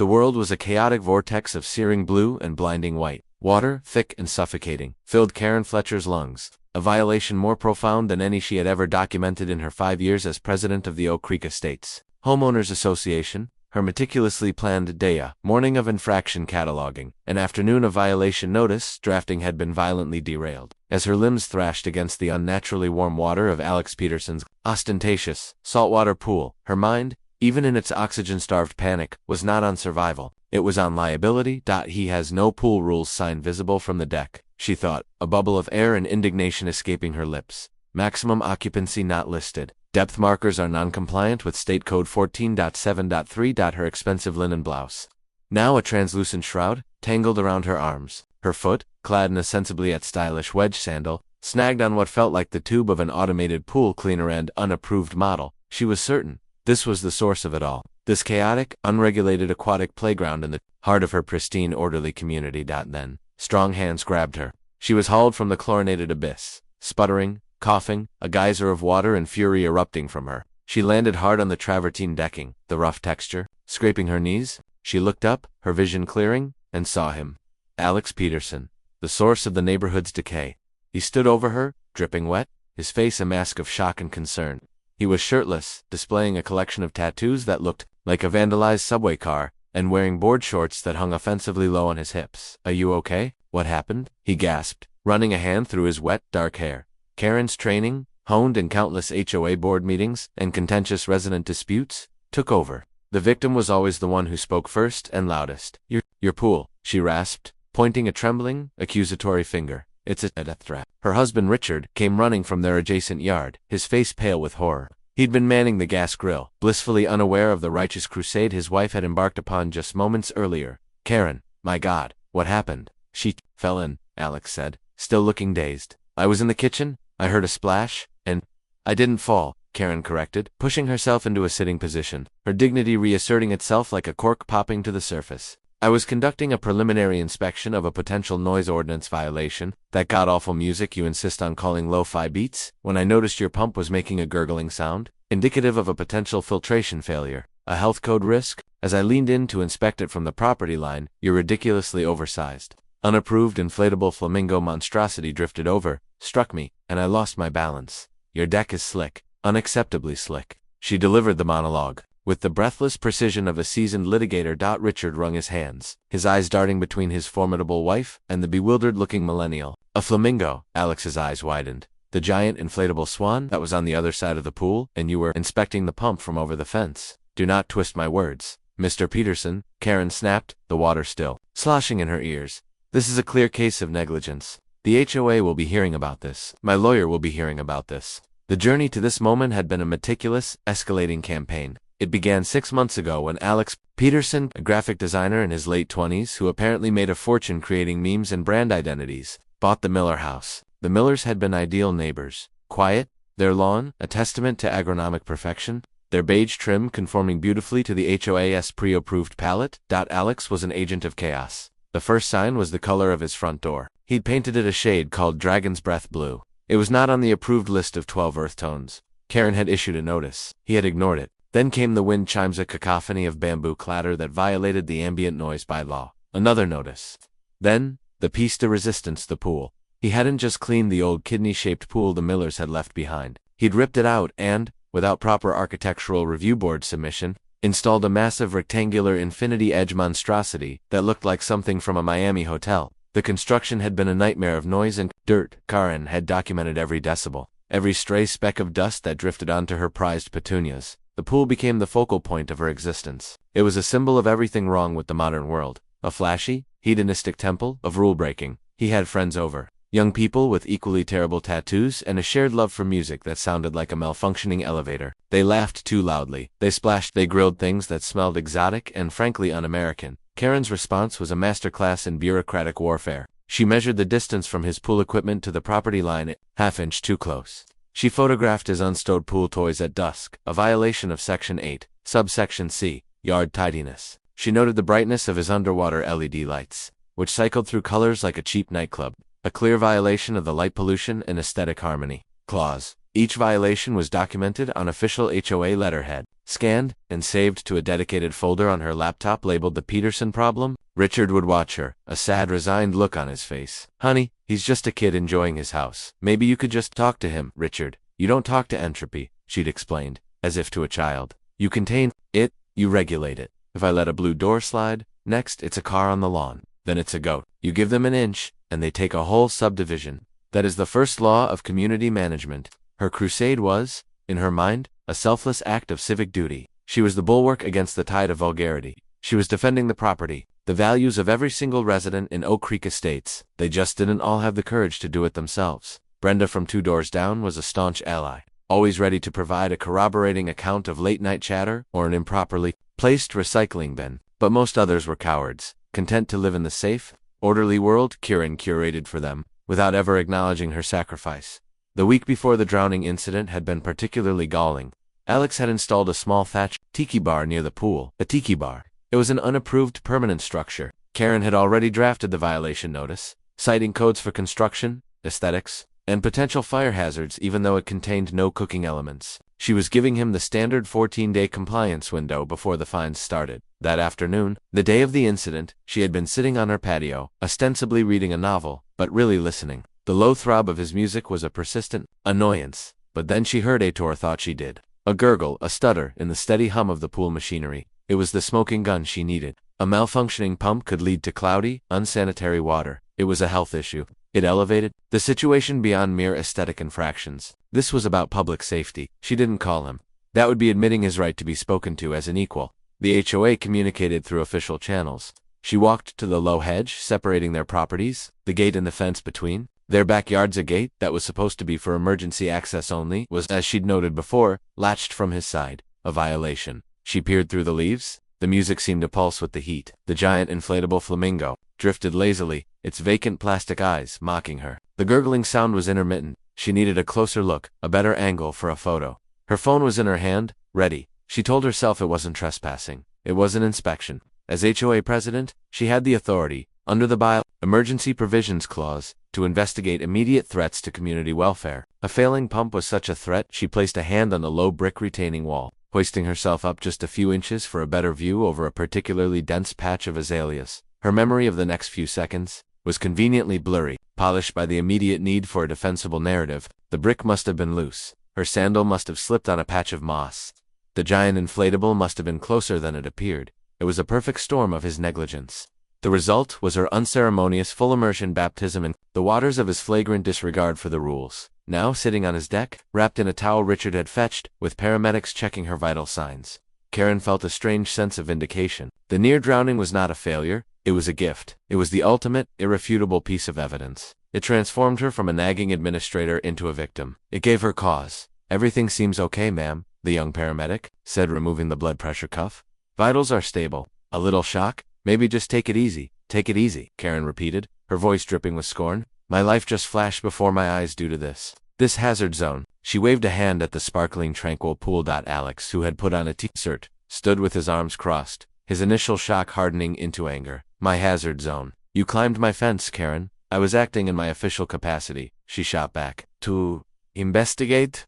The world was a chaotic vortex of searing blue and blinding white. Water, thick and suffocating, filled Karen Fletcher's lungs, a violation more profound than any she had ever documented in her 5 years as president of the Oak Creek Estates Homeowners Association. Her meticulously planned day, morning of infraction cataloging, an afternoon of violation notice drafting had been violently derailed. As her limbs thrashed against the unnaturally warm water of Alex Peterson's ostentatious saltwater pool, her mind, even in its oxygen-starved panic, was not on survival. It was on liability. He has no pool rules sign visible from the deck, she thought, a bubble of air and indignation escaping her lips. Maximum occupancy not listed. Depth markers are non-compliant with State Code 14.7.3. Her expensive linen blouse, now a translucent shroud, tangled around her arms. Her foot, clad in a sensibly yet stylish wedge sandal, snagged on what felt like the tube of an automated pool cleaner and unapproved model. She was certain this was the source of it all. This chaotic, unregulated aquatic playground in the heart of her pristine, orderly community. Then, strong hands grabbed her. She was hauled from the chlorinated abyss, sputtering, coughing, a geyser of water and fury erupting from her. She landed hard on the travertine decking, the rough texture scraping her knees. She looked up, her vision clearing, and saw him. Alex Peterson, the source of the neighborhood's decay. He stood over her, dripping wet, his face a mask of shock and concern. He was shirtless, displaying a collection of tattoos that looked like a vandalized subway car, and wearing board shorts that hung offensively low on his hips. "Are you okay? What happened?" he gasped, running a hand through his wet, dark hair. Karen's training, honed in countless HOA board meetings and contentious resident disputes, took over. The victim was always the one who spoke first and loudest. Your pool," she rasped, pointing a trembling, accusatory finger. "It's a death trap." Her husband Richard came running from their adjacent yard, his face pale with horror. He'd been manning the gas grill, blissfully unaware of the righteous crusade his wife had embarked upon just moments earlier. "Karen, my God, what happened?" "She fell in," Alex said, still looking dazed. "I was in the kitchen, I heard a splash, and—" "I didn't fall," Karen corrected, pushing herself into a sitting position, her dignity reasserting itself like a cork popping to the surface. "I was conducting a preliminary inspection of a potential noise ordinance violation, that god-awful music you insist on calling lo-fi beats, when I noticed your pump was making a gurgling sound, indicative of a potential filtration failure, a health code risk. As I leaned in to inspect it from the property line, your ridiculously oversized, unapproved inflatable flamingo monstrosity drifted over, struck me, and I lost my balance. Your deck is slick, unacceptably slick." She delivered the monologue with the breathless precision of a seasoned litigator. Richard wrung his hands, his eyes darting between his formidable wife and the bewildered-looking millennial. "A flamingo?" Alex's eyes widened. "The giant inflatable swan that was on the other side of the pool, and you were inspecting the pump from over the fence?" "Do not twist my words, Mr. Peterson," Karen snapped, the water still sloshing in her ears. "This is a clear case of negligence. The HOA will be hearing about this. My lawyer will be hearing about this." The journey to this moment had been a meticulous, escalating campaign. It began 6 months ago when Alex Peterson, a graphic designer in his late 20s who apparently made a fortune creating memes and brand identities, bought the Miller house. The Millers had been ideal neighbors. Quiet, their lawn, a testament to agronomic perfection, their beige trim conforming beautifully to the HOA's pre-approved palette. Alex was an agent of chaos. The first sign was the color of his front door. He'd painted it a shade called Dragon's Breath Blue. It was not on the approved list of 12 earth tones. Karen had issued a notice. He had ignored it. Then came the wind chimes, a cacophony of bamboo clatter that violated the ambient noise bylaw. Another notice. Then, the piece de resistance, the pool. He hadn't just cleaned the old kidney-shaped pool the Millers had left behind. He'd ripped it out and, without proper architectural review board submission, installed a massive rectangular infinity edge monstrosity that looked like something from a Miami hotel. The construction had been a nightmare of noise and dirt. Karen had documented every decibel, every stray speck of dust that drifted onto her prized petunias. The pool became the focal point of her existence. It was a symbol of everything wrong with the modern world. A flashy, hedonistic temple of rule-breaking. He had friends over. Young people with equally terrible tattoos and a shared love for music that sounded like a malfunctioning elevator. They laughed too loudly. They splashed. They grilled things that smelled exotic and frankly un-American. Karen's response was a masterclass in bureaucratic warfare. She measured the distance from his pool equipment to the property line at half-inch too close. She photographed his unstowed pool toys at dusk, a violation of Section 8, Subsection C, Yard Tidiness. She noted the brightness of his underwater LED lights, which cycled through colors like a cheap nightclub, a clear violation of the light pollution and aesthetic harmony clause. Each violation was documented on official HOA letterhead. scanned, and saved to a dedicated folder on her laptop labeled the Peterson problem. Richard would watch her, a sad, resigned look on his face. "Honey, he's just a kid enjoying his house. Maybe you could just talk to him, Richard. You don't talk to entropy," she'd explained, as if to a child. "You contain it, you regulate it. If I let a blue door slide, next it's a car on the lawn. Then it's a goat. You give them an inch, and they take a whole subdivision. That is the first law of community management." Her crusade was, in her mind, a selfless act of civic duty. She was the bulwark against the tide of vulgarity. She was defending the property, the values of every single resident in Oak Creek Estates. They just didn't all have the courage to do it themselves. Brenda from 2 doors down was a staunch ally, always ready to provide a corroborating account of late-night chatter or an improperly placed recycling bin. But most others were cowards, content to live in the safe, orderly world Kieran curated for them, without ever acknowledging her sacrifice. The week before the drowning incident had been particularly galling. Alex had installed a small thatch tiki bar near the pool. A tiki bar. It was an unapproved permanent structure. Karen had already drafted the violation notice, citing codes for construction, aesthetics, and potential fire hazards even though it contained no cooking elements. She was giving him the standard 14-day compliance window before the fines started. That afternoon, the day of the incident, she had been sitting on her patio, ostensibly reading a novel, but really listening. The low throb of his music was a persistent annoyance, but then she heard Aitor thought she did. A gurgle, a stutter, in the steady hum of the pool machinery. It was the smoking gun she needed. A malfunctioning pump could lead to cloudy, unsanitary water. It was a health issue. It elevated the situation beyond mere aesthetic infractions. This was about public safety. She didn't call him. That would be admitting his right to be spoken to as an equal. The HOA communicated through official channels. She walked to the low hedge separating their properties, the gate and the fence between. Their backyard's a gate that was supposed to be for emergency access only was, as she'd noted before, latched from his side. A violation. She peered through the leaves. The music seemed to pulse with the heat. The giant inflatable flamingo drifted lazily, its vacant plastic eyes mocking her. The gurgling sound was intermittent. She needed a closer look, a better angle for a photo. Her phone was in her hand, ready. She told herself it wasn't trespassing. It was an inspection. As HOA president, she had the authority, under the Emergency Provisions Clause, to investigate immediate threats to community welfare. A failing pump was such a threat. She placed a hand on the low brick retaining wall, hoisting herself up just a few inches for a better view over a particularly dense patch of azaleas. Her memory of the next few seconds was conveniently blurry, polished by the immediate need for a defensible narrative. The brick must have been loose. Her sandal must have slipped on a patch of moss. The giant inflatable must have been closer than it appeared. It was a perfect storm of his negligence. The result was her unceremonious full immersion baptism in the waters of his flagrant disregard for the rules. Now, sitting on his deck, wrapped in a towel Richard had fetched, with paramedics checking her vital signs, Karen felt a strange sense of vindication. The near drowning was not a failure, it was a gift. It was the ultimate, irrefutable piece of evidence. It transformed her from a nagging administrator into a victim. It gave her cause. "Everything seems okay, ma'am," the young paramedic said, removing the blood pressure cuff. "Vitals are stable. A little shock? Maybe just take it easy." "Take it easy," Karen repeated, her voice dripping with scorn. "My life just flashed before my eyes due to this hazard zone." She waved a hand at the sparkling, tranquil pool. Alex, who had put on a t-shirt, stood with his arms crossed, his initial shock hardening into anger. "My hazard zone. You climbed my fence, Karen." "I was acting in my official capacity," she shot back. "To investigate?"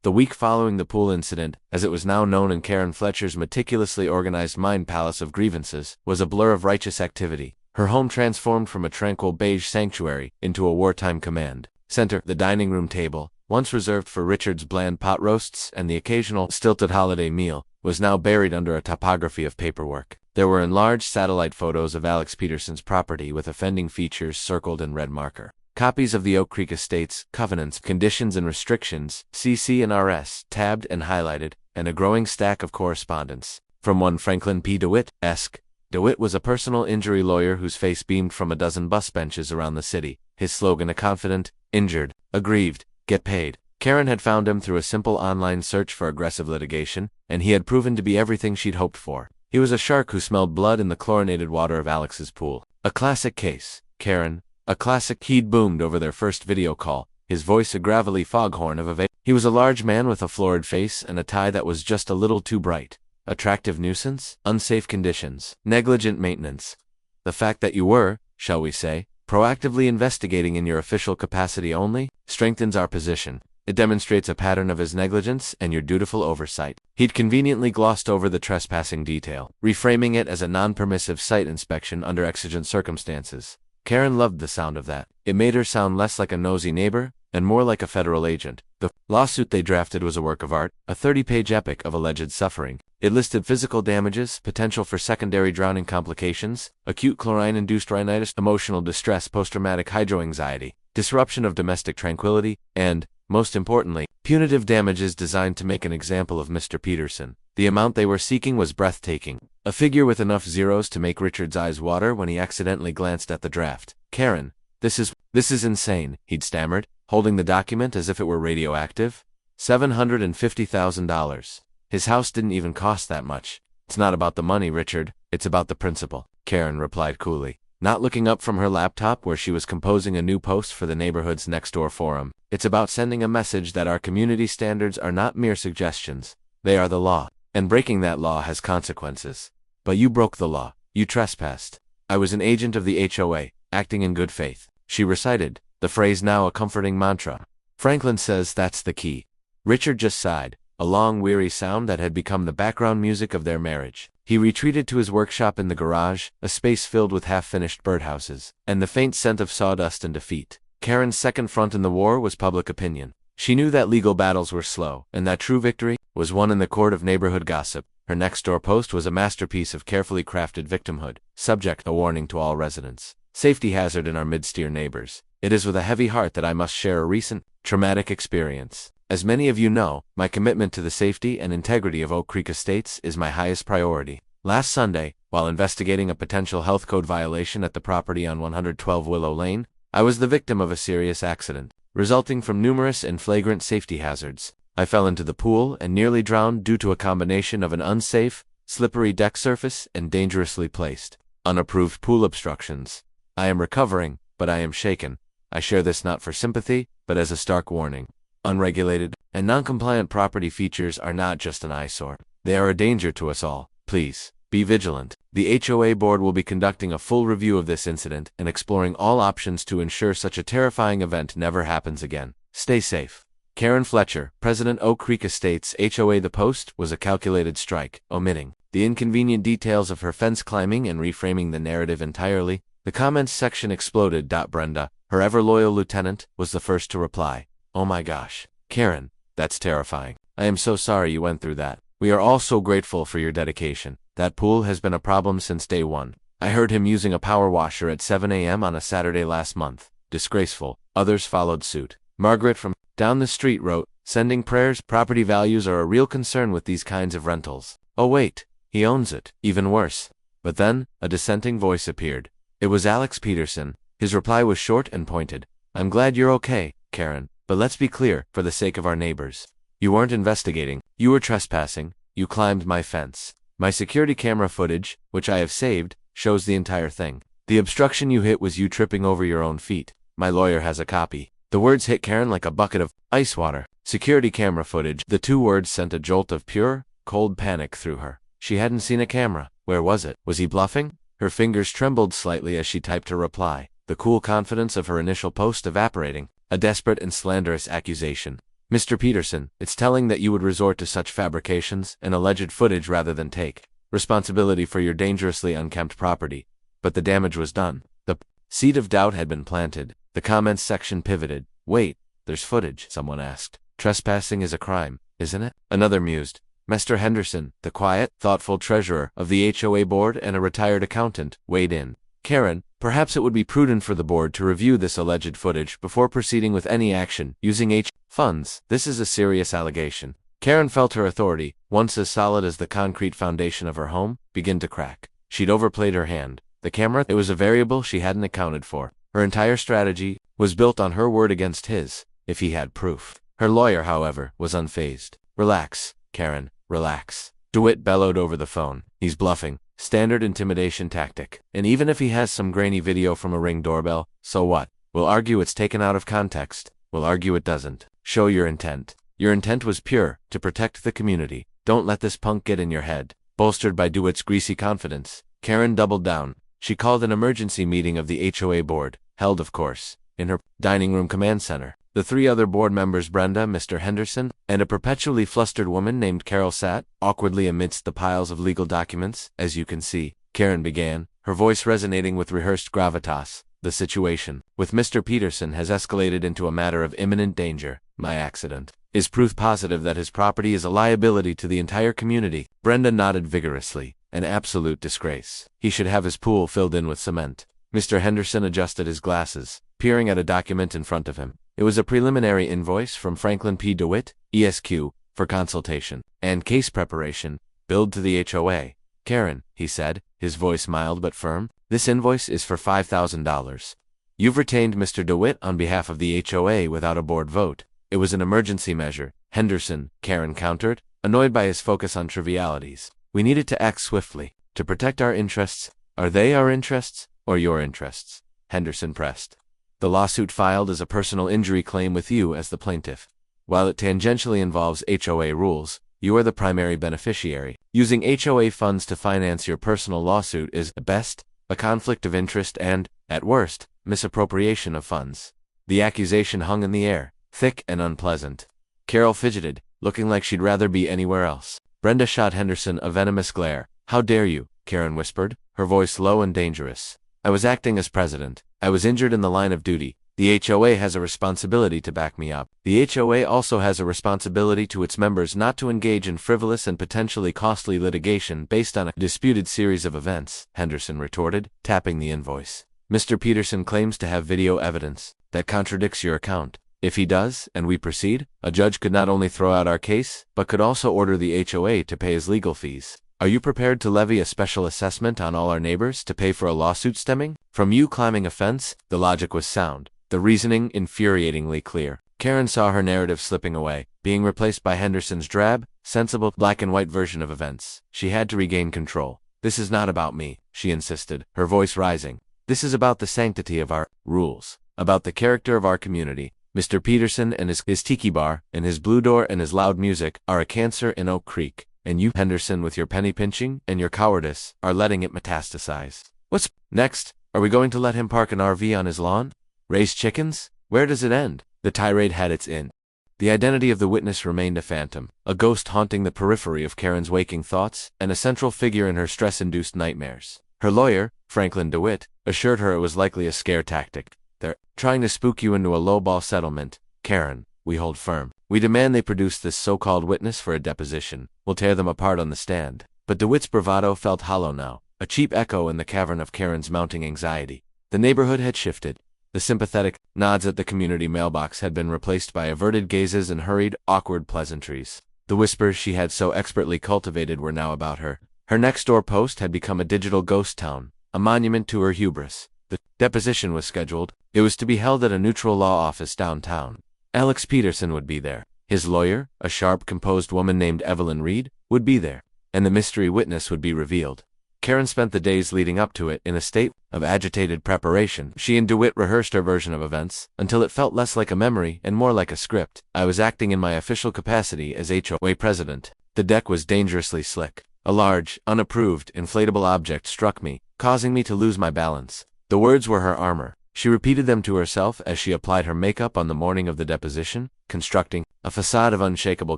The week following the pool incident, as it was now known in Karen Fletcher's meticulously organized mind palace of grievances, was a blur of righteous activity. Her home transformed from a tranquil beige sanctuary into a wartime command center. The dining room table, once reserved for Richard's bland pot roasts and the occasional stilted holiday meal, was now buried under a topography of paperwork. There were enlarged satellite photos of Alex Peterson's property with offending features circled in red marker. Copies of the Oak Creek Estates, covenants, conditions and restrictions, CC and RS, tabbed and highlighted, and a growing stack of correspondence. From one Franklin P. DeWitt, Esq. DeWitt was a personal injury lawyer whose face beamed from a dozen bus benches around the city, his slogan a confident, injured, aggrieved, get paid. Karen had found him through a simple online search for aggressive litigation, and he had proven to be everything she'd hoped for. He was a shark who smelled blood in the chlorinated water of Alex's pool. A classic case, Karen. A classic. He'd boomed over their first video call, his voice a gravelly foghorn of a He was a large man with a florid face and a tie that was just a little too bright. Attractive nuisance, unsafe conditions, negligent maintenance. The fact that you were, shall we say, proactively investigating in your official capacity only, strengthens our position. It demonstrates a pattern of his negligence and your dutiful oversight. He'd conveniently glossed over the trespassing detail, reframing it as a non-permissive site inspection under exigent circumstances. Karen loved the sound of that. It made her sound less like a nosy neighbor and more like a federal agent. The lawsuit they drafted was a work of art, a 30-page epic of alleged suffering. It listed physical damages, potential for secondary drowning complications, acute chlorine-induced rhinitis, emotional distress, post-traumatic hydroanxiety, disruption of domestic tranquility, and, most importantly, punitive damages designed to make an example of Mr. Peterson. The amount they were seeking was breathtaking, a figure with enough zeros to make Richard's eyes water when he accidentally glanced at the draft. "Karen, this is insane," he'd stammered, holding the document as if it were radioactive. $750,000. His house didn't even cost that much. "It's not about the money, Richard, it's about the principle," Karen replied coolly, not looking up from her laptop where she was composing a new post for the neighborhood's next-door forum. "It's about sending a message that our community standards are not mere suggestions. They are the law, and breaking that law has consequences. But you broke the law. You trespassed. I was an agent of the HOA, acting in good faith," she recited, the phrase now a comforting mantra. "Franklin says that's the key." Richard just sighed, a long, weary sound that had become the background music of their marriage. He retreated to his workshop in the garage, a space filled with half-finished birdhouses, and the faint scent of sawdust and defeat. Karen's second front in the war was public opinion. She knew that legal battles were slow, and that true victory was won in the court of neighborhood gossip. Her next-door post was a masterpiece of carefully crafted victimhood. Subject: a warning to all residents. Safety hazard in our mid-steer neighbors. It is with a heavy heart that I must share a recent, traumatic experience. As many of you know, my commitment to the safety and integrity of Oak Creek Estates is my highest priority. Last Sunday, while investigating a potential health code violation at the property on 112 Willow Lane, I was the victim of a serious accident, resulting from numerous and flagrant safety hazards. I fell into the pool and nearly drowned due to a combination of an unsafe, slippery deck surface and dangerously placed, unapproved pool obstructions. I am recovering, but I am shaken. I share this not for sympathy, but as a stark warning. Unregulated and non-compliant property features are not just an eyesore. They are a danger to us all. Please, be vigilant. The HOA board will be conducting a full review of this incident and exploring all options to ensure such a terrifying event never happens again. Stay safe. Karen Fletcher, President, Oak Creek Estates HOA. The post was a calculated strike, omitting the inconvenient details of her fence climbing and reframing the narrative entirely. The comments section exploded. Brenda, her ever-loyal lieutenant, was the first to reply. "Oh my gosh, Karen, that's terrifying. I am so sorry you went through that. We are all so grateful for your dedication. That pool has been a problem since day one. I heard him using a power washer at 7 a.m. on a Saturday last month. Disgraceful." Others followed suit. Margaret from down the street wrote, "Sending prayers. Property values are a real concern with these kinds of rentals. Oh wait, he owns it. Even worse." But then, a dissenting voice appeared. It was Alex Peterson. His reply was short and pointed. "I'm glad you're okay, Karen. But let's be clear, for the sake of our neighbors. You weren't investigating. You were trespassing. You climbed my fence. My security camera footage, which I have saved, shows the entire thing. The obstruction you hit was you tripping over your own feet. My lawyer has a copy." The words hit Karen like a bucket of ice water. Security camera footage. The two words sent a jolt of pure, cold panic through her. She hadn't seen a camera. Where was it? Was he bluffing? Her fingers trembled slightly as she typed her reply, the cool confidence of her initial post evaporating. A desperate and slanderous accusation. "Mr. Peterson, it's telling that you would resort to such fabrications and alleged footage rather than take responsibility for your dangerously unkempt property. But the damage was done." The seed of doubt had been planted. The comments section pivoted. "Wait, there's footage," someone asked. "Trespassing is a crime, isn't it?" Another mused. Mr. Henderson, the quiet, thoughtful treasurer of the HOA board and a retired accountant, weighed in. "Karen, perhaps it would be prudent for the board to review this alleged footage before proceeding with any action using funds. This is a serious allegation." Karen felt her authority, once as solid as the concrete foundation of her home, begin to crack. She'd overplayed her hand. The camera, it was a variable she hadn't accounted for. Her entire strategy was built on her word against his, if he had proof. Her lawyer, however, was unfazed. "Relax, Karen, relax," DeWitt bellowed over the phone. "He's bluffing. Standard intimidation tactic. And even if he has some grainy video from a Ring doorbell, so what? We'll argue it's taken out of context. We'll argue it doesn't. Show your intent. Your intent was pure, to protect the community. Don't let this punk get in your head." Bolstered by DeWitt's greasy confidence, Karen doubled down. She called an emergency meeting of the HOA board, held of course, in her dining room command center. The three other board members, Brenda, Mr. Henderson, and a perpetually flustered woman named Carol, sat awkwardly amidst the piles of legal documents. As you can see, Karen began, her voice resonating with rehearsed gravitas. The situation with Mr. Peterson has escalated into a matter of imminent danger. My accident is proof positive that his property is a liability to the entire community. Brenda nodded vigorously. An absolute disgrace. He should have his pool filled in with cement. Mr. Henderson adjusted his glasses, peering at a document in front of him. It was a preliminary invoice from Franklin P. DeWitt, ESQ, for consultation and case preparation, billed to the HOA. Karen, he said, his voice mild but firm, this invoice is for $5,000. You've retained Mr. DeWitt on behalf of the HOA without a board vote. It was an emergency measure, Henderson, Karen countered, annoyed by his focus on trivialities. We needed to act swiftly, to protect our interests. Are they our interests, or your interests? Henderson pressed. The lawsuit filed is a personal injury claim with you as the plaintiff. While it tangentially involves HOA rules, you are the primary beneficiary. Using HOA funds to finance your personal lawsuit is, at best, a conflict of interest and, at worst, misappropriation of funds. The accusation hung in the air, thick and unpleasant. Carol fidgeted, looking like she'd rather be anywhere else. Brenda shot Henderson a venomous glare. How dare you, Karen whispered, her voice low and dangerous. I was acting as president. I was injured in the line of duty. The HOA has a responsibility to back me up. The HOA also has a responsibility to its members not to engage in frivolous and potentially costly litigation based on a disputed series of events, Henderson retorted, tapping the invoice. Mr. Peterson claims to have video evidence that contradicts your account. If he does, and we proceed, a judge could not only throw out our case, but could also order the HOA to pay his legal fees. Are you prepared to levy a special assessment on all our neighbors to pay for a lawsuit stemming from you climbing a fence? The logic was sound, the reasoning infuriatingly clear. Karen saw her narrative slipping away, being replaced by Henderson's drab, sensible, black-and-white version of events. She had to regain control. This is not about me, she insisted, her voice rising. This is about the sanctity of our rules, about the character of our community. Mr. Peterson and his tiki bar, and his blue door and his loud music, are a cancer in Oak Creek. And you, Henderson, with your penny pinching and your cowardice, are letting it metastasize. What's next? Are we going to let him park an RV on his lawn? Raise chickens? Where does it end? The tirade had its end. The identity of the witness remained a phantom, a ghost haunting the periphery of Karen's waking thoughts, and a central figure in her stress-induced nightmares. Her lawyer, Franklin DeWitt, assured her it was likely a scare tactic. They're trying to spook you into a lowball settlement. Karen, we hold firm. We demand they produce this so-called witness for a deposition. We'll tear them apart on the stand. But DeWitt's bravado felt hollow now, a cheap echo in the cavern of Karen's mounting anxiety. The neighborhood had shifted. The sympathetic nods at the community mailbox had been replaced by averted gazes and hurried, awkward pleasantries. The whispers she had so expertly cultivated were now about her. Her next-door post had become a digital ghost town, a monument to her hubris. The deposition was scheduled. It was to be held at a neutral law office downtown. Alex Peterson would be there. His lawyer, a sharp, composed woman named Evelyn Reed, would be there. And the mystery witness would be revealed. Karen spent the days leading up to it in a state of agitated preparation. She and DeWitt rehearsed her version of events, until it felt less like a memory and more like a script. I was acting in my official capacity as HOA president. The deck was dangerously slick. A large, unapproved, inflatable object struck me, causing me to lose my balance. The words were her armor. She repeated them to herself as she applied her makeup on the morning of the deposition, constructing a facade of unshakable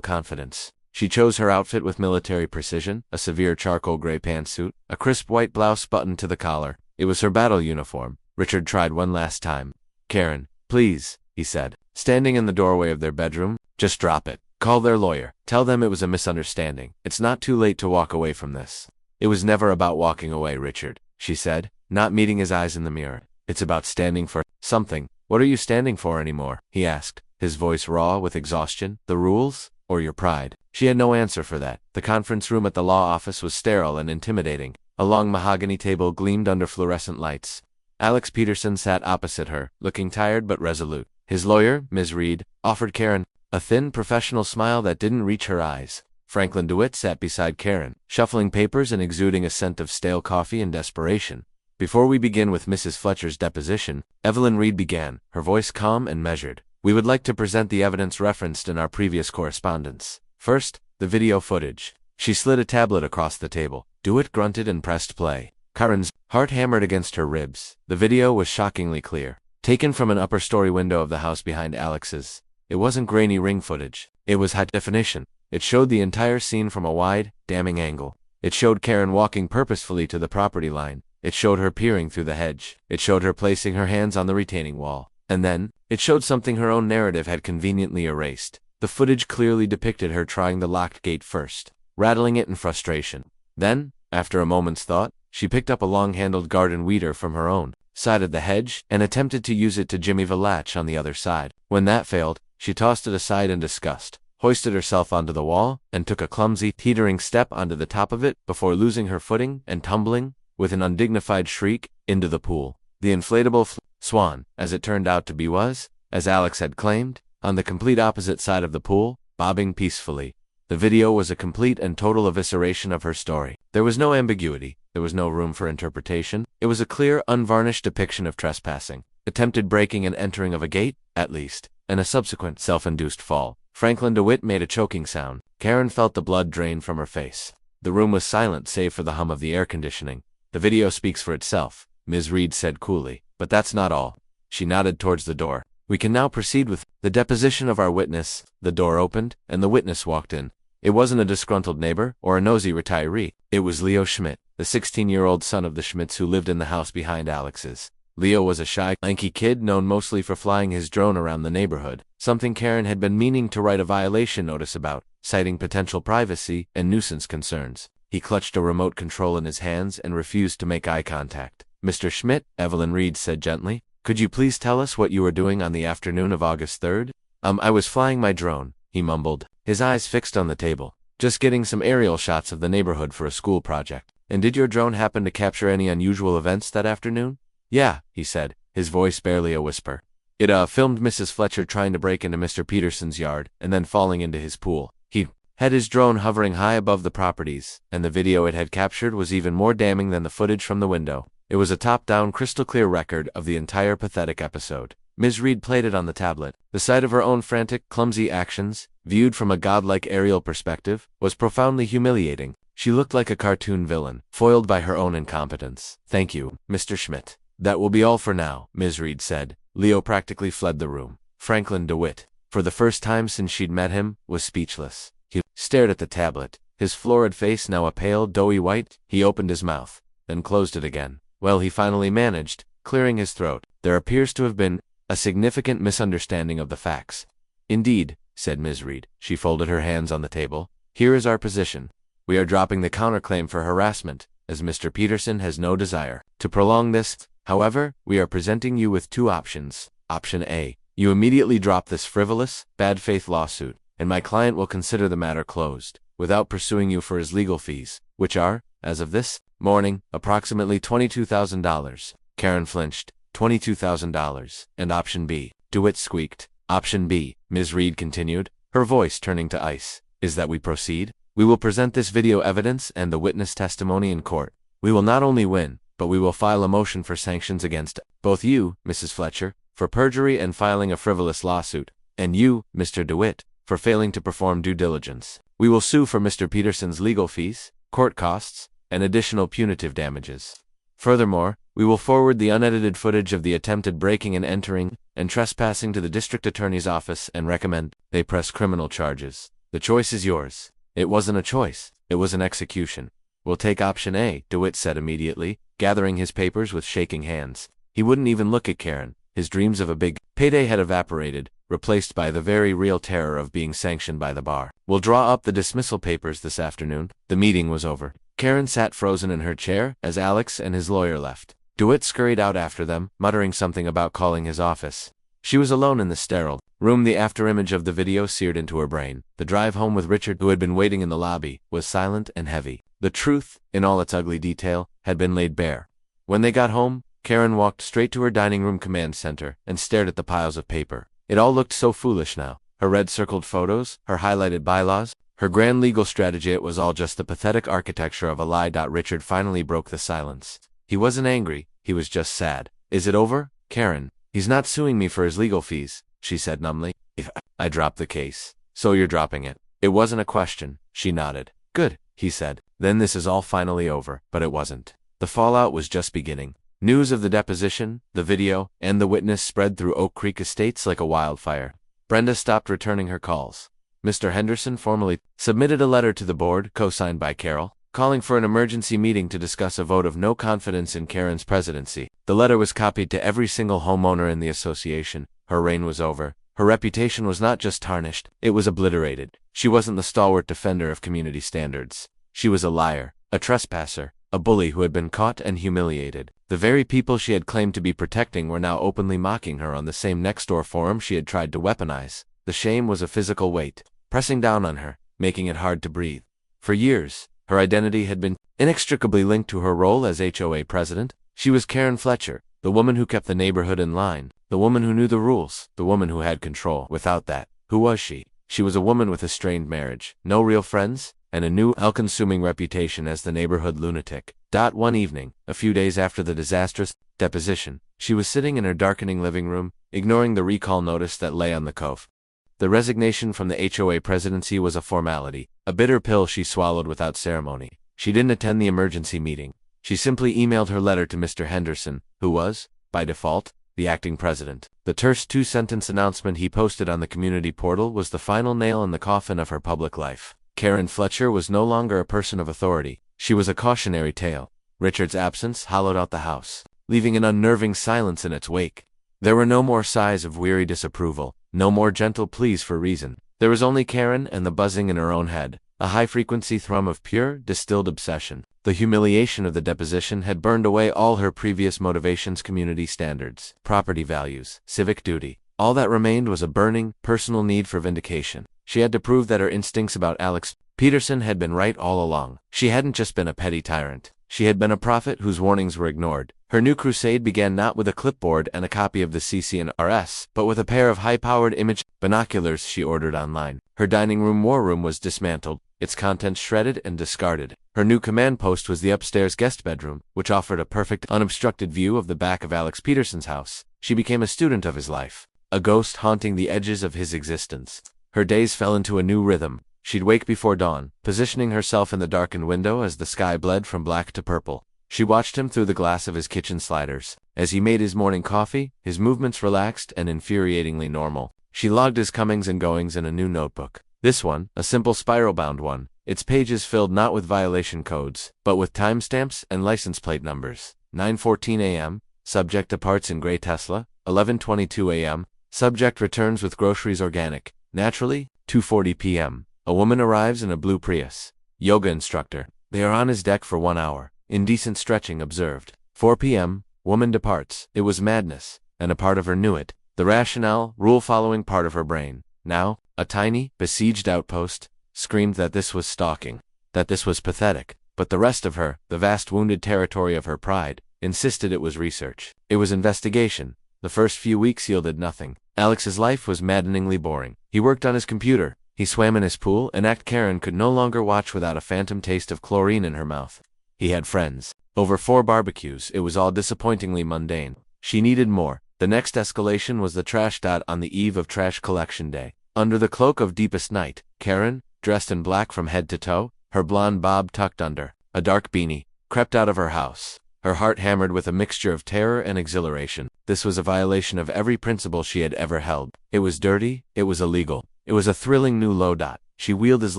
confidence. She chose her outfit with military precision, a severe charcoal gray pantsuit, a crisp white blouse buttoned to the collar. It was her battle uniform. Richard tried one last time. Karen, please, he said, standing in the doorway of their bedroom, just drop it. Call their lawyer. Tell them it was a misunderstanding. It's not too late to walk away from this. It was never about walking away, Richard, she said, not meeting his eyes in the mirror. It's about standing for something. What are you standing for anymore? He asked, his voice raw with exhaustion. The rules? Or your pride? She had no answer for that. The conference room at the law office was sterile and intimidating. A long mahogany table gleamed under fluorescent lights. Alex Peterson sat opposite her, looking tired but resolute. His lawyer, Ms. Reed, offered Karen a thin, professional smile that didn't reach her eyes. Franklin DeWitt sat beside Karen, shuffling papers and exuding a scent of stale coffee and desperation. Before we begin with Mrs. Fletcher's deposition, Evelyn Reed began, her voice calm and measured. We would like to present the evidence referenced in our previous correspondence. First, the video footage. She slid a tablet across the table. DeWitt grunted and pressed play. Karen's heart hammered against her ribs. The video was shockingly clear. taken from an upper-story window of the house behind Alex's. It wasn't grainy ring footage. It was high definition. It showed the entire scene from a wide, damning angle. It showed Karen walking purposefully to the property line. It showed her peering through the hedge. It showed her placing her hands on the retaining wall. And then, it showed something her own narrative had conveniently erased. The footage clearly depicted her trying the locked gate first, rattling it in frustration. Then, after a moment's thought, she picked up a long-handled garden weeder from her own side of the hedge and attempted to use it to jimmy the latch on the other side. When that failed, she tossed it aside in disgust, hoisted herself onto the wall, and took a clumsy, teetering step onto the top of it before losing her footing and tumbling, with an undignified shriek, into the pool. The inflatable swan, as it turned out to be, was, as Alex had claimed, on the complete opposite side of the pool, bobbing peacefully. The video was a complete and total evisceration of her story. There was no ambiguity. There was no room for interpretation. It was a clear, unvarnished depiction of trespassing, attempted breaking and entering of a gate, at least, and a subsequent self-induced fall. Franklin DeWitt made a choking sound. Karen felt the blood drain from her face. The room was silent save for the hum of the air conditioning. The video speaks for itself, Ms. Reed said coolly. But that's not all. She nodded towards the door. We can now proceed with the deposition of our witness. The door opened, and the witness walked in. It wasn't a disgruntled neighbor or a nosy retiree. It was Leo Schmidt, the 16-year-old son of the Schmidts who lived in the house behind Alex's. Leo was a shy, lanky kid known mostly for flying his drone around the neighborhood, something Karen had been meaning to write a violation notice about, citing potential privacy and nuisance concerns. He clutched a remote control in his hands and refused to make eye contact. Mr. Schmidt, Evelyn Reed said gently, could you please tell us what you were doing on the afternoon of August 3rd? I was flying my drone, he mumbled, his eyes fixed on the table. Just getting some aerial shots of the neighborhood for a school project. And did your drone happen to capture any unusual events that afternoon? Yeah, he said, his voice barely a whisper. It filmed Mrs. Fletcher trying to break into Mr. Peterson's yard and then falling into his pool. He had his drone hovering high above the properties, and the video it had captured was even more damning than the footage from the window. It was a top-down, crystal-clear record of the entire pathetic episode. Ms. Reed played it on the tablet. The sight of her own frantic, clumsy actions, viewed from a godlike aerial perspective, was profoundly humiliating. She looked like a cartoon villain, foiled by her own incompetence. Thank you, Mr. Schmidt. That will be all for now, Ms. Reed said. Leo practically fled the room. Franklin DeWitt, for the first time since she'd met him, was speechless. He stared at the tablet, his florid face now a pale, doughy white. He opened his mouth, then closed it again. Well, he finally managed, clearing his throat. There appears to have been a significant misunderstanding of the facts. Indeed, said Ms. Reed. She folded her hands on the table. Here is our position. We are dropping the counterclaim for harassment, as Mr. Peterson has no desire to prolong this. However, we are presenting you with two options. Option A, you immediately drop this frivolous, bad faith lawsuit, and my client will consider the matter closed, without pursuing you for his legal fees, which are, as of this morning, approximately $22,000. Karen flinched. $22,000. And option B, DeWitt squeaked. Option B, Ms. Reed continued, her voice turning to ice, is that we proceed. We will present this video evidence and the witness testimony in court. We will not only win, but we will file a motion for sanctions against both you, Mrs. Fletcher, for perjury and filing a frivolous lawsuit, and you, Mr. DeWitt, for failing to perform due diligence. We will sue for Mr. Peterson's legal fees, court costs, and additional punitive damages. Furthermore, we will forward the unedited footage of the attempted breaking and entering and trespassing to the district attorney's office and recommend they press criminal charges. The choice is yours. It wasn't a choice, it was an execution. We'll take option A, DeWitt said immediately, gathering his papers with shaking hands. He wouldn't even look at Karen. His dreams of a big payday had evaporated, replaced by the very real terror of being sanctioned by the bar. We'll draw up the dismissal papers this afternoon. The meeting was over. Karen sat frozen in her chair as Alex and his lawyer left. DeWitt scurried out after them, muttering something about calling his office. She was alone in the sterile room. The afterimage of the video seared into her brain. The drive home with Richard, who had been waiting in the lobby, was silent and heavy. The truth, in all its ugly detail, had been laid bare. When they got home, Karen walked straight to her dining room command center and stared at the piles of paper. It all looked so foolish now. Her red-circled photos, her highlighted bylaws, her grand legal strategy. It was all just the pathetic architecture of a lie. Richard finally broke the silence. He wasn't angry, he was just sad. Is it over, Karen? He's not suing me for his legal fees, she said numbly. If I drop the case, so you're dropping it. It wasn't a question, she nodded. Good, he said. Then this is all finally over. But it wasn't. The fallout was just beginning. News of the deposition, the video, and the witness spread through Oak Creek Estates like a wildfire. Brenda stopped returning her calls. Mr. Henderson formally submitted a letter to the board, co-signed by Carol, calling for an emergency meeting to discuss a vote of no confidence in Karen's presidency. The letter was copied to every single homeowner in the association. Her reign was over. Her reputation was not just tarnished, it was obliterated. She wasn't the stalwart defender of community standards. She was a liar, a trespasser, a bully who had been caught and humiliated. The very people she had claimed to be protecting were now openly mocking her on the same next-door forum she had tried to weaponize. The shame was a physical weight, pressing down on her, making it hard to breathe. For years, her identity had been inextricably linked to her role as HOA president. She was Karen Fletcher, the woman who kept the neighborhood in line, the woman who knew the rules, the woman who had control. Without that, who was she? She was a woman with a strained marriage, no real friends, and a new, all-consuming reputation as the neighborhood lunatic. One evening, a few days after the disastrous deposition, she was sitting in her darkening living room, ignoring the recall notice that lay on the cove. The resignation from the HOA presidency was a formality, a bitter pill she swallowed without ceremony. She didn't attend the emergency meeting. She simply emailed her letter to Mr. Henderson, who was, by default, the acting president. The terse two-sentence announcement he posted on the community portal was the final nail in the coffin of her public life. Karen Fletcher was no longer a person of authority. She was a cautionary tale. Richard's absence hollowed out the house, leaving an unnerving silence in its wake. There were no more sighs of weary disapproval, no more gentle pleas for reason. There was only Karen and the buzzing in her own head, a high-frequency thrum of pure, distilled obsession. The humiliation of the deposition had burned away all her previous motivations, community standards, property values, civic duty. All that remained was a burning, personal need for vindication. She had to prove that her instincts about Alex Peterson had been right all along. She hadn't just been a petty tyrant. She had been a prophet whose warnings were ignored. Her new crusade began not with a clipboard and a copy of the CC&RS, but with a pair of high-powered image binoculars she ordered online. Her dining room war room was dismantled, its contents shredded and discarded. Her new command post was the upstairs guest bedroom, which offered a perfect, unobstructed view of the back of Alex Peterson's house. She became a student of his life, a ghost haunting the edges of his existence. Her days fell into a new rhythm. She'd wake before dawn, positioning herself in the darkened window as the sky bled from black to purple. She watched him through the glass of his kitchen sliders. As he made his morning coffee, his movements relaxed and infuriatingly normal. She logged his comings and goings in a new notebook. This one, a simple spiral-bound one, its pages filled not with violation codes, but with timestamps and license plate numbers. 9:14 a.m., subject departs in gray Tesla. 11:22 a.m., subject returns with groceries organic. Naturally, 2:40 p.m., a woman arrives in a blue Prius. Yoga instructor. They are on his deck for 1 hour. Indecent stretching observed. 4 p.m., woman departs. It was madness, and a part of her knew it. The rationale, rule-following part of her brain. Now, a tiny, besieged outpost, screamed that this was stalking, that this was pathetic. But the rest of her, the vast wounded territory of her pride, insisted it was research. It was investigation. The first few weeks yielded nothing. Alex's life was maddeningly boring. He worked on his computer. He swam in his pool, and Karen could no longer watch without a phantom taste of chlorine in her mouth. He had friends. Over 4 barbecues, it was all disappointingly mundane. She needed more. The next escalation was the trash. On the eve of trash collection day, under the cloak of deepest night, Karen, dressed in black from head to toe, her blonde bob tucked under a dark beanie, crept out of her house, her heart hammered with a mixture of terror and exhilaration. This was a violation of every principle she had ever held. It was dirty, it was illegal, it was a thrilling new low. She wheeled his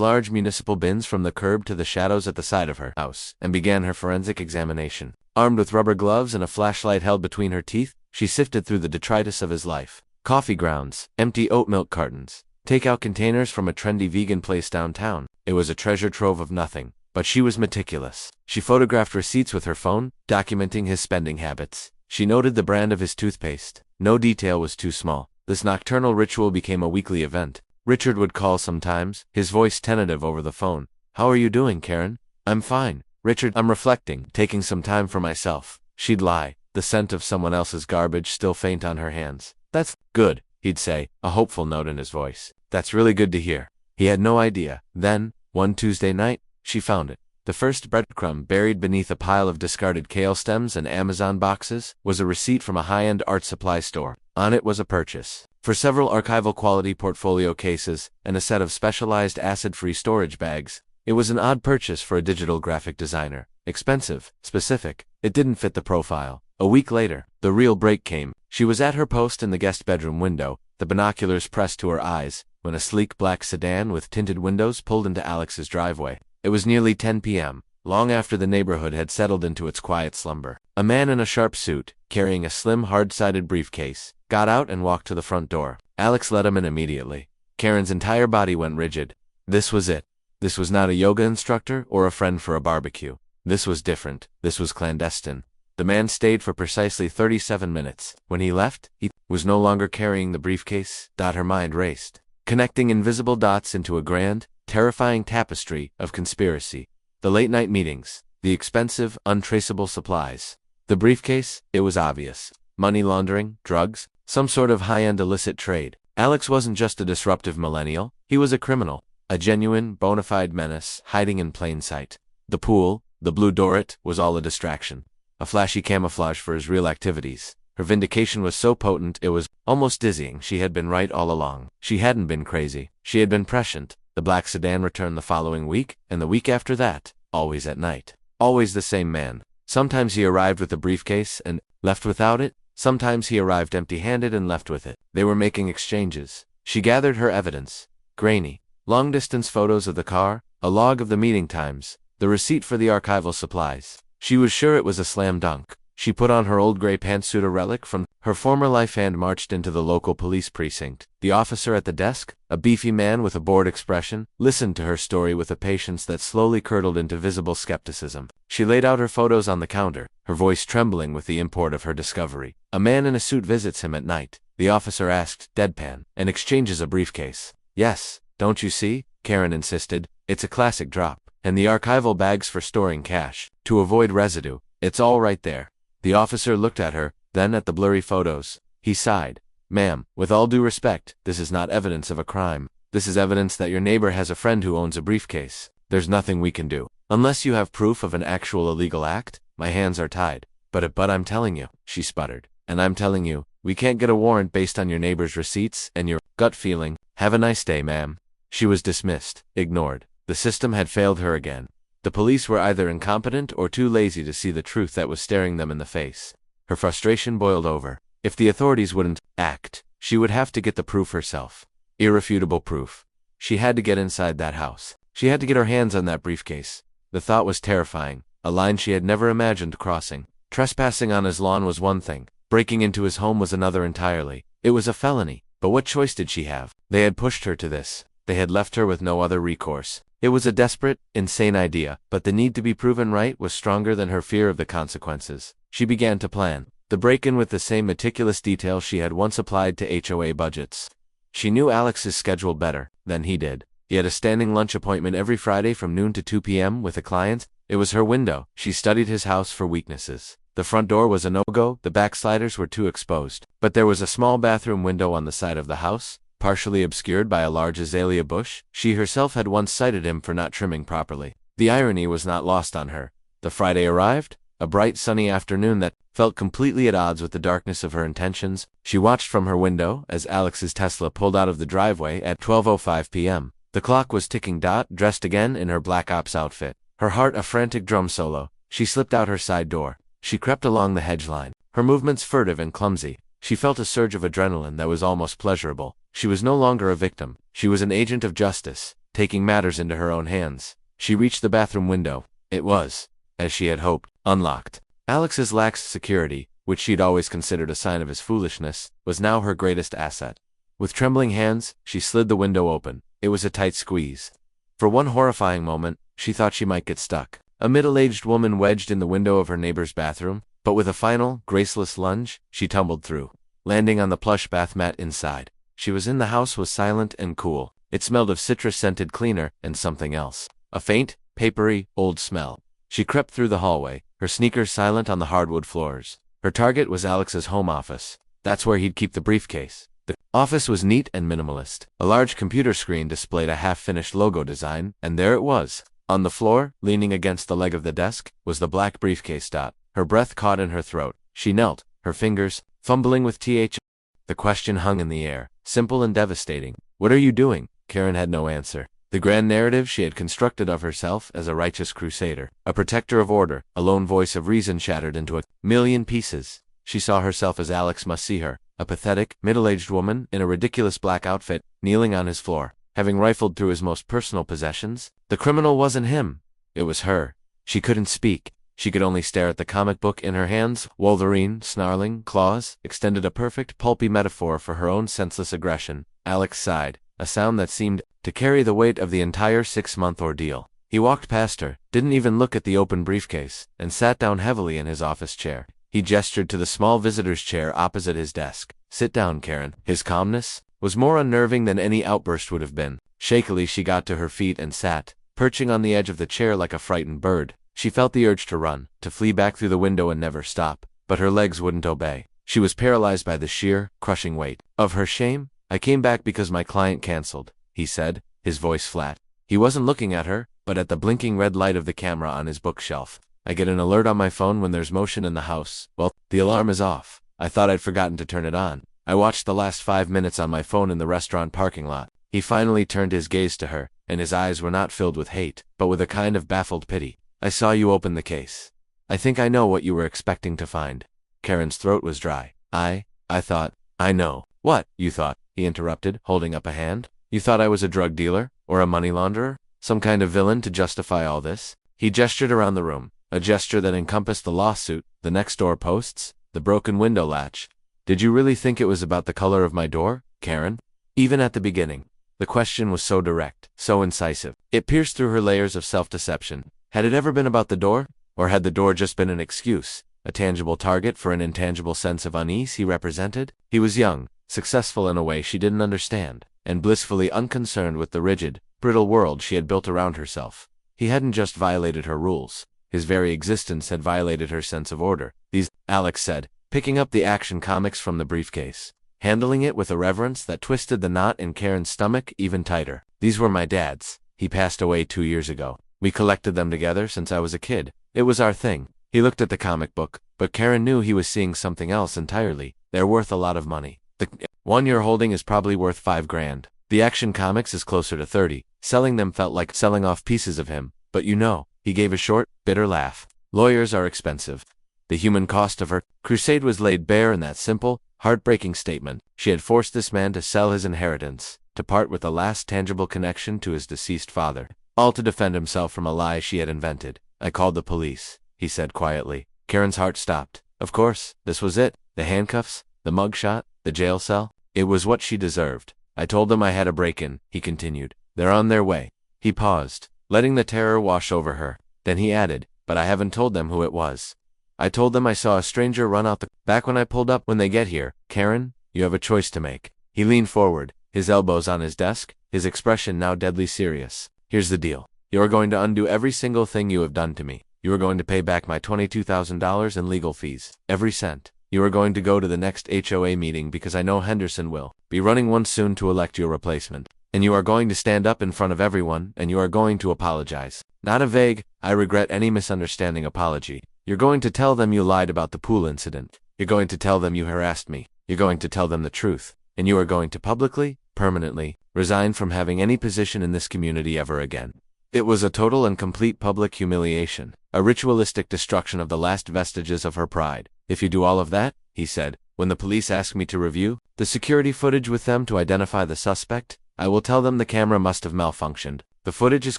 large municipal bins from the curb to the shadows at the side of her house, and began her forensic examination. Armed with rubber gloves and a flashlight held between her teeth, she sifted through the detritus of his life. Coffee grounds, empty oat milk cartons, takeout containers from a trendy vegan place downtown. It was a treasure trove of nothing, but she was meticulous. She photographed receipts with her phone, documenting his spending habits. She noted the brand of his toothpaste. No detail was too small. This nocturnal ritual became a weekly event. Richard would call sometimes, his voice tentative over the phone. "How are you doing, Karen?" "I'm fine, Richard. I'm reflecting, taking some time for myself." She'd lie, the scent of someone else's garbage still faint on her hands. "That's good," he'd say, a hopeful note in his voice. "That's really good to hear." He had no idea. Then, one Tuesday night, she found it. The first breadcrumb buried beneath a pile of discarded kale stems and Amazon boxes was a receipt from a high-end art supply store. On it was a purchase for several archival quality portfolio cases and a set of specialized acid-free storage bags. It was an odd purchase for a digital graphic designer. Expensive, specific. It didn't fit the profile. A week later, the real break came. She was at her post in the guest bedroom window, the binoculars pressed to her eyes, when a sleek black sedan with tinted windows pulled into Alex's driveway. It was nearly 10 p.m., long after the neighborhood had settled into its quiet slumber. A man in a sharp suit, carrying a slim, hard-sided briefcase, got out and walked to the front door. Alex let him in immediately. Karen's entire body went rigid. This was it. This was not a yoga instructor or a friend for a barbecue. This was different. This was clandestine. The man stayed for precisely 37 minutes. When he left, he was no longer carrying the briefcase. Her mind raced, connecting invisible dots into a grand, terrifying tapestry of conspiracy. The late-night meetings, the expensive, untraceable supplies. The briefcase, it was obvious. Money laundering, drugs, some sort of high-end illicit trade. Alex wasn't just a disruptive millennial, he was a criminal. A genuine, bona fide menace, hiding in plain sight. The pool, the blue Dorrit, was all a distraction. A flashy camouflage for his real activities. Her vindication was so potent it was almost dizzying. She had been right all along. She hadn't been crazy. She had been prescient. The black sedan returned the following week, and the week after that, always at night. Always the same man. Sometimes he arrived with a briefcase and left without it. Sometimes he arrived empty-handed and left with it. They were making exchanges. She gathered her evidence. Grainy, long-distance photos of the car, a log of the meeting times, the receipt for the archival supplies. She was sure it was a slam dunk. She put on her old gray pantsuit, a relic from her former life, and marched into the local police precinct. The officer at the desk, a beefy man with a bored expression, listened to her story with a patience that slowly curdled into visible skepticism. She laid out her photos on the counter, her voice trembling with the import of her discovery. A man in a suit visits him at night. The officer asked, deadpan, and exchanges a briefcase. Yes, don't you see? Karen insisted. It's a classic drop. And the archival bags for storing cash, to avoid residue. It's all right there. The officer looked at her, then at the blurry photos. He sighed. Ma'am, with all due respect, this is not evidence of a crime. This is evidence that your neighbor has a friend who owns a briefcase. There's nothing we can do. Unless you have proof of an actual illegal act, my hands are tied. But I'm telling you, she sputtered. And I'm telling you, we can't get a warrant based on your neighbor's receipts and your gut feeling. Have a nice day, ma'am. She was dismissed, ignored. The system had failed her again. The police were either incompetent or too lazy to see the truth that was staring them in the face. Her frustration boiled over. If the authorities wouldn't act, she would have to get the proof herself. Irrefutable proof. She had to get inside that house. She had to get her hands on that briefcase. The thought was terrifying, a line she had never imagined crossing. Trespassing on his lawn was one thing. Breaking into his home was another entirely. It was a felony. But what choice did she have? They had pushed her to this. They had left her with no other recourse. It was a desperate, insane idea, but the need to be proven right was stronger than her fear of the consequences. She began to plan the break-in with the same meticulous detail she had once applied to HOA budgets. She knew Alex's schedule better than he did. He had a standing lunch appointment every Friday from noon to 2 p.m. with a client. It was her window. She studied his house for weaknesses. The front door was a no-go, the back sliders were too exposed. But there was a small bathroom window on the side of the house, partially obscured by a large azalea bush. She herself had once cited him for not trimming properly. The irony was not lost on her. The Friday arrived, a bright sunny afternoon that felt completely at odds with the darkness of her intentions. She watched from her window as Alex's Tesla pulled out of the driveway at 12:05 p.m. The clock was ticking. Dressed again in her Black Ops outfit, her heart a frantic drum solo, she slipped out her side door. She crept along the hedge line, her movements furtive and clumsy. She felt a surge of adrenaline that was almost pleasurable. She was no longer a victim. She was an agent of justice, taking matters into her own hands. She reached the bathroom window. It was, as she had hoped, unlocked. Alex's lax security, which she'd always considered a sign of his foolishness, was now her greatest asset. With trembling hands, she slid the window open. It was a tight squeeze. For one horrifying moment, she thought she might get stuck. A middle-aged woman wedged in the window of her neighbor's bathroom, but with a final, graceless lunge, she tumbled through, landing on the plush bath mat inside. She was in. The house was silent and cool. It smelled of citrus-scented cleaner and something else. A faint, papery, old smell. She crept through the hallway, her sneakers silent on the hardwood floors. Her target was Alex's home office. That's where he'd keep the briefcase. The office was neat and minimalist. A large computer screen displayed a half-finished logo design, and there it was. On the floor, leaning against the leg of the desk, was the black briefcase. Her breath caught in her throat. She knelt, her fingers fumbling with th. The question hung in the air, simple and devastating. What are you doing? Karen had no answer. The grand narrative she had constructed of herself as a righteous crusader, a protector of order, a lone voice of reason shattered into a million pieces. She saw herself as Alex must see her, a pathetic, middle-aged woman in a ridiculous black outfit, kneeling on his floor, having rifled through his most personal possessions. The criminal wasn't him. It was her. She couldn't speak. She could only stare at the comic book in her hands. Wolverine, snarling, claws, extended a perfect, pulpy metaphor for her own senseless aggression. Alex sighed, a sound that seemed to carry the weight of the entire 6-month ordeal. He walked past her, didn't even look at the open briefcase, and sat down heavily in his office chair. He gestured to the small visitor's chair opposite his desk. "Sit down, Karen." His calmness was more unnerving than any outburst would have been. Shakily she got to her feet and sat, perching on the edge of the chair like a frightened bird. She felt the urge to run, to flee back through the window and never stop, but her legs wouldn't obey. She was paralyzed by the sheer, crushing weight of her shame. "I came back because my client canceled," he said, his voice flat. He wasn't looking at her, but at the blinking red light of the camera on his bookshelf. "I get an alert on my phone when there's motion in the house. Well, the alarm is off. I thought I'd forgotten to turn it on. I watched the last 5 minutes on my phone in the restaurant parking lot." He finally turned his gaze to her, and his eyes were not filled with hate, but with a kind of baffled pity. "I saw you open the case. I think I know what you were expecting to find." Karen's throat was dry. I thought." "I know." "What, you thought?" he interrupted, holding up a hand. "You thought I was a drug dealer? Or a money launderer? Some kind of villain to justify all this?" He gestured around the room, a gesture that encompassed the lawsuit, the next-door posts, the broken window latch. "Did you really think it was about the color of my door, Karen?" Even at the beginning, the question was so direct, so incisive. It pierced through her layers of self-deception. Had it ever been about the door? Or had the door just been an excuse, a tangible target for an intangible sense of unease he represented? He was young, successful in a way she didn't understand, and blissfully unconcerned with the rigid, brittle world she had built around herself. He hadn't just violated her rules. His very existence had violated her sense of order. "These," Alex said, picking up the Action Comics from the briefcase, handling it with a reverence that twisted the knot in Karen's stomach even tighter. "These were my dad's. He passed away 2 years ago. We collected them together since I was a kid. It was our thing." He looked at the comic book, but Karen knew he was seeing something else entirely. "They're worth a lot of money. The one you're holding is probably worth $5,000. The Action Comics is closer to 30. Selling them felt like selling off pieces of him. But you know," he gave a short, bitter laugh, "lawyers are expensive." The human cost of her crusade was laid bare in that simple, heartbreaking statement. She had forced this man to sell his inheritance, to part with the last tangible connection to his deceased father, all to defend himself from a lie she had invented. "I called the police," he said quietly. Karen's heart stopped. Of course, this was it. The handcuffs, the mugshot, the jail cell. It was what she deserved. "I told them I had a break-in," he continued. "They're on their way." He paused, letting the terror wash over her. Then he added, "But I haven't told them who it was. I told them I saw a stranger run out the back when I pulled up. When they get here, Karen, you have a choice to make." He leaned forward, his elbows on his desk, his expression now deadly serious. "Here's the deal. You are going to undo every single thing you have done to me. You are going to pay back my $22,000 in legal fees, every cent. You are going to go to the next HOA meeting because I know Henderson will be running one soon to elect your replacement. And you are going to stand up in front of everyone, and you are going to apologize. Not a vague, 'I regret any misunderstanding' apology. You're going to tell them you lied about the pool incident. You're going to tell them you harassed me. You're going to tell them the truth. And you are going to publicly, permanently, resign from having any position in this community ever again." It was a total and complete public humiliation, a ritualistic destruction of the last vestiges of her pride. "If you do all of that," he said, "when the police ask me to review the security footage with them to identify the suspect, I will tell them the camera must have malfunctioned. The footage is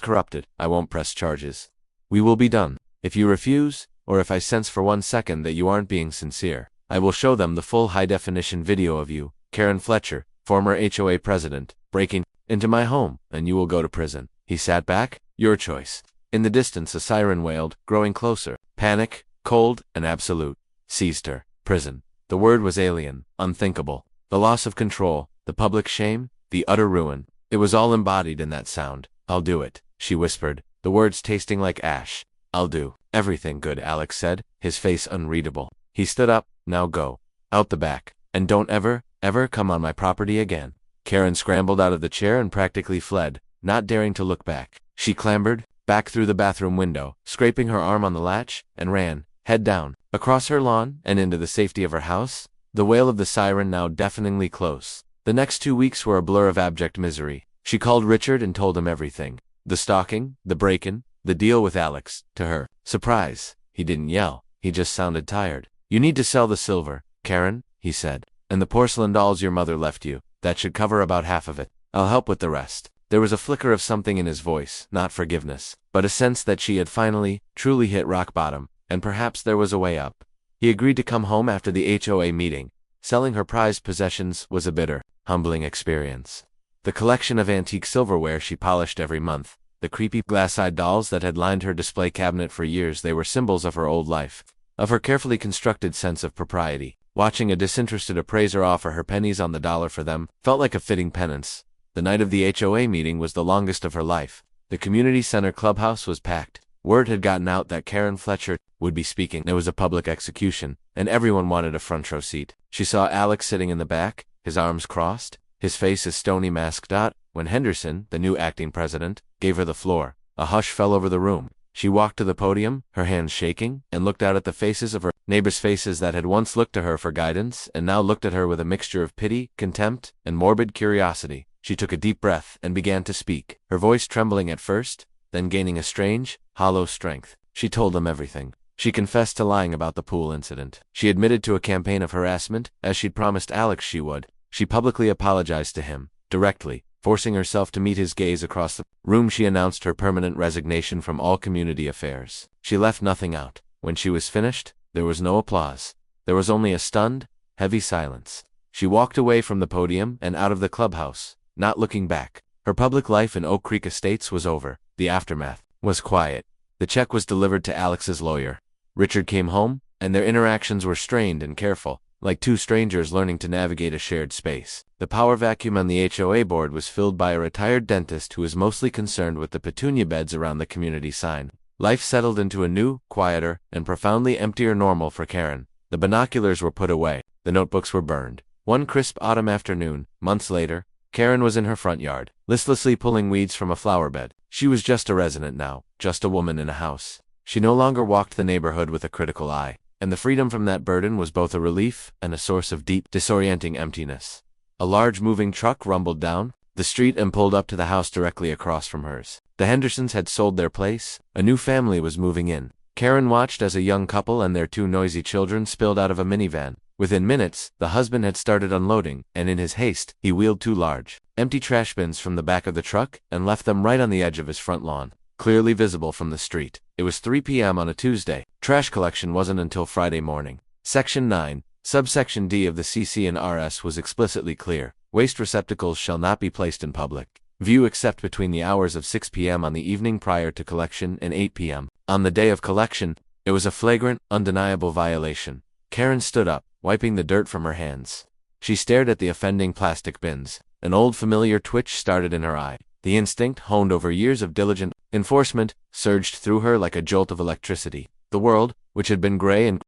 corrupted. I won't press charges. We will be done. If you refuse, or if I sense for 1 second that you aren't being sincere, I will show them the full high-definition video of you, Karen Fletcher, former HOA president, breaking into my home, and you will go to prison." He sat back. "Your choice." In the distance a siren wailed, growing closer. Panic, cold and absolute, seized her. Prison. The word was alien, unthinkable. The loss of control, the public shame, the utter ruin. It was all embodied in that sound. "I'll do it," she whispered, the words tasting like ash. "I'll do everything good," Alex said, his face unreadable. He stood up. "Now go. Out the back. And don't ever come on my property again." Karen scrambled out of the chair and practically fled, not daring to look back. She clambered back through the bathroom window, scraping her arm on the latch, and ran, head down, across her lawn and into the safety of her house, the wail of the siren now deafeningly close. The next 2 weeks were a blur of abject misery. She called Richard and told him everything. The stalking, the break-in, the deal with Alex. To her surprise, he didn't yell. He just sounded tired. "You need to sell the silver, Karen," he said. "And the porcelain dolls your mother left you. That should cover about half of it. I'll help with the rest." There was a flicker of something in his voice, not forgiveness, but a sense that she had finally, truly hit rock bottom, and perhaps there was a way up. He agreed to come home after the HOA meeting. Selling her prized possessions was a bitter, humbling experience. The collection of antique silverware she polished every month, the creepy glass-eyed dolls that had lined her display cabinet for years, they were symbols of her old life, of her carefully constructed sense of propriety. Watching a disinterested appraiser offer her pennies on the dollar for them felt like a fitting penance. The night of the HOA meeting was the longest of her life. The community center clubhouse was packed. Word had gotten out that Karen Fletcher would be speaking. There was a public execution, and everyone wanted a front row seat. She saw Alex sitting in the back, his arms crossed, his face a stony mask. When Henderson, the new acting president, gave her the floor, a hush fell over the room. She walked to the podium, her hands shaking, and looked out at the faces of her neighbors' faces that had once looked to her for guidance and now looked at her with a mixture of pity, contempt, and morbid curiosity. She took a deep breath and began to speak, her voice trembling at first, then gaining a strange, hollow strength. She told them everything. She confessed to lying about the pool incident. She admitted to a campaign of harassment, as she'd promised Alex she would. She publicly apologized to him, directly, forcing herself to meet his gaze across the room. She announced her permanent resignation from all community affairs. She left nothing out. When she was finished, there was no applause. There was only a stunned, heavy silence. She walked away from the podium and out of the clubhouse, not looking back. Her public life in Oak Creek Estates was over. The aftermath was quiet. The check was delivered to Alex's lawyer. Richard came home, and their interactions were strained and careful, like two strangers learning to navigate a shared space. The power vacuum on the HOA board was filled by a retired dentist who was mostly concerned with the petunia beds around the community sign. Life settled into a new, quieter, and profoundly emptier normal for Karen. The binoculars were put away. The notebooks were burned. One crisp autumn afternoon, months later, Karen was in her front yard, listlessly pulling weeds from a flower bed. She was just a resident now, just a woman in a house. She no longer walked the neighborhood with a critical eye, and the freedom from that burden was both a relief and a source of deep, disorienting emptiness. A large moving truck rumbled down the street and pulled up to the house directly across from hers. The Hendersons had sold their place. A new family was moving in. Karen watched as a young couple and their two noisy children spilled out of a minivan. Within minutes, the husband had started unloading, and in his haste, he wheeled two large, empty trash bins from the back of the truck and left them right on the edge of his front lawn, clearly visible from the street. It was 3 p.m. on a Tuesday. Trash collection wasn't until Friday morning. Section 9, subsection D of the CC&RS was explicitly clear. Waste receptacles shall not be placed in public view except between the hours of 6 p.m. on the evening prior to collection and 8 p.m. on the day of collection. It was a flagrant, undeniable violation. Karen stood up, wiping the dirt from her hands. She stared at the offending plastic bins. An old familiar twitch started in her eye. The instinct, honed over years of diligent enforcement, surged through her like a jolt of electricity. The world, which had been gray and